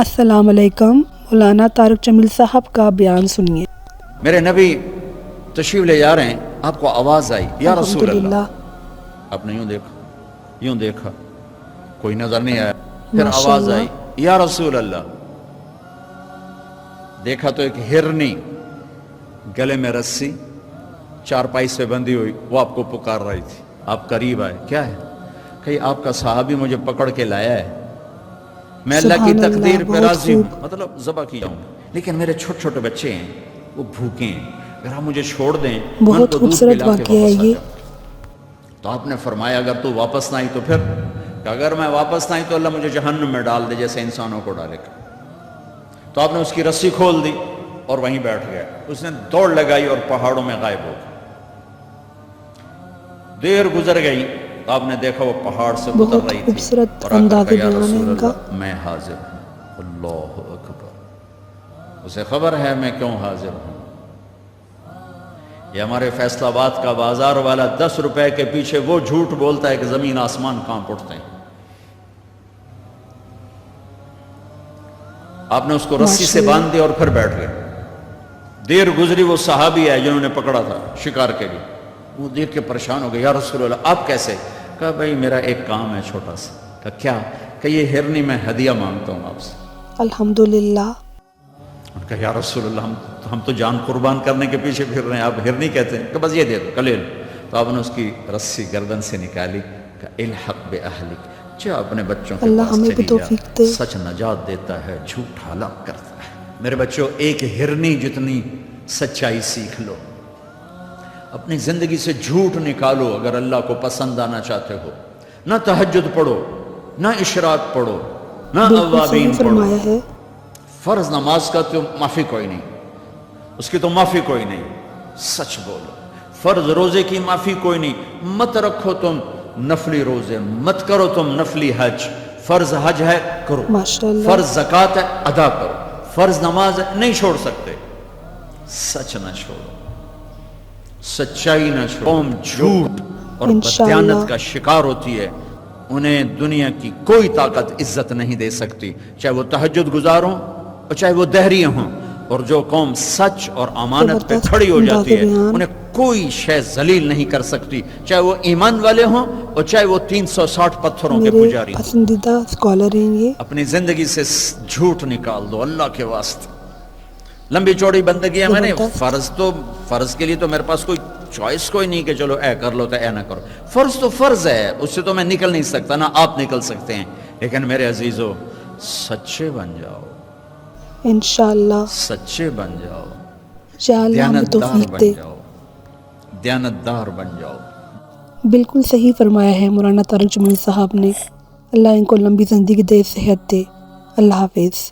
السلام علیکم۔ مولانا طارق جمیل صاحب کا بیان سنیے۔ میرے نبی تشریف لے جا رہے ہیں، آپ کو آواز آئی یا رسول اللہ، آپ نے یوں دیکھا کوئی نظر نہیں آیا، پھر آواز آئی یا رسول اللہ، دیکھا تو ایک ہرنی گلے میں رسی چارپائی سے بندھی ہوئی، وہ آپ کو پکار رہی تھی۔ آپ قریب آئے، کیا ہے؟ کہ آپ کا صحابی مجھے پکڑ کے لایا ہے، میں اللہ کی تقدیر پہ راضی ہوں، مطلب ذبح کیا ہوں، لیکن میرے چھوٹے چھوٹے بچے ہیں، وہ بھوکے ہیں، اگر آپ مجھے چھوڑ دیں میں ان کو دودھ پلا کے واپس آ جاؤں۔ تو آپ نے فرمایا اگر تو واپس نہ آئی تو پھر، کہ اگر میں واپس نہ آئی تو اللہ مجھے جہنم میں ڈال دے جیسے انسانوں کو ڈالے گا۔ تو آپ نے اس کی رسی کھول دی اور وہیں بیٹھ گیا، اس نے دوڑ لگائی اور پہاڑوں میں غائب ہو گیا۔ دیر گزر گئی، آپ نے دیکھا وہ پہاڑ سے اتر رہی تھی اور آقا کہا یا رسول اللہ میں حاضر ہوں۔ اللہ اکبر، اسے خبر ہے میں کیوں حاضر ہوں۔ یہ ہمارے فیصل آباد کا بازار والا 10 روپے کے پیچھے وہ جھوٹ بولتا ہے کہ زمین آسمان کانپ اٹھتے ہیں۔ آپ نے اس کو رسی سے باندھ دیا اور پھر بیٹھ گئے۔ دیر گزری، وہ صحابی ہے جنہوں نے پکڑا تھا شکار کے لیے، وہ دیکھ کے پریشان ہو گئے، یا رسول اللہ آپ کیسے؟ کہا بھائی میرا ایک کام ہے چھوٹا سا۔ کہا کیا؟ کہ یہ ہرنی میں ہدیہ مانگتا ہوں آپ سے۔ الحمدللہ۔ کہا یا رسول اللہ ہم تو جان قربان کرنے کے پیچھے پھر رہے ہیں، آپ ہرنی کہتے ہیں؟ کہ بس یہ دے دو، کلے لو۔ تو آپ نے اس کی رسی گردن سے نکالی، کہا الحق بأہلک، جو اپنے بچوں کے پاس چلی جا، سچ نجات دیتا ہے، جھوٹ ہلاک کرتا ہے۔ میرے بچوں ایک ہرنی جتنی سچائی سیکھ لو، اپنی زندگی سے جھوٹ نکالو اگر اللہ کو پسند آنا چاہتے ہو۔ نہ تہجد پڑھو، نہ اشراق پڑھو، نہ اوابین پڑھو۔ فرض نماز کا تو معافی کوئی نہیں، اس کی تو معافی کوئی نہیں، سچ بولو۔ فرض روزے کی معافی کوئی نہیں، مت رکھو تم نفلی روزے، مت کرو تم نفلی حج۔ فرض حج ہے کرو، فرض زکوٰۃ ہے ادا کرو، فرض نماز ہے نہیں چھوڑ سکتے۔ سچ نہ چھوڑو، سچائی نہ چھوڑو۔ قوم جھوٹ اور بددیانت کا شکار ہوتی ہے، انہیں دنیا کی کوئی طاقت عزت نہیں دے سکتی، چاہے وہ تہجد گزار ہوں اور چاہے وہ دہریے ہوں۔ اور جو قوم سچ اور امانت پہ کھڑی ہو جاتی ہے انہیں کوئی شے ذلیل نہیں کر سکتی، چاہے وہ ایمان والے ہوں اور چاہے وہ 360 پتھروں کے پجاری ہوں۔ پسندیدہ اسکالر ہیں یہ۔ اپنی زندگی سے جھوٹ نکال دو اللہ کے واسطے۔ لمبی چوڑی بندگی ہے، میں نے فرض کے لیے تو میرے پاس کوئی چوائس کوئی نہیں کہ چلو اے کر لو تو اے نہ کرو۔ فرض تو فرض ہے، اس سے تو میں نکل نہیں سکتا، نہ آپ نکل سکتے ہیں، لیکن میرے عزیزو سچے بن جاؤ، انشاءاللہ سچے بن جاؤ، دیانتدار بن جاؤ، دیانتدار بن جاؤ۔ بالکل صحیح فرمایا ہے مولانا طارق جمیل صاحب نے۔ اللہ ان کو لمبی زندگی دے، صحت دے۔ اللہ حافظ۔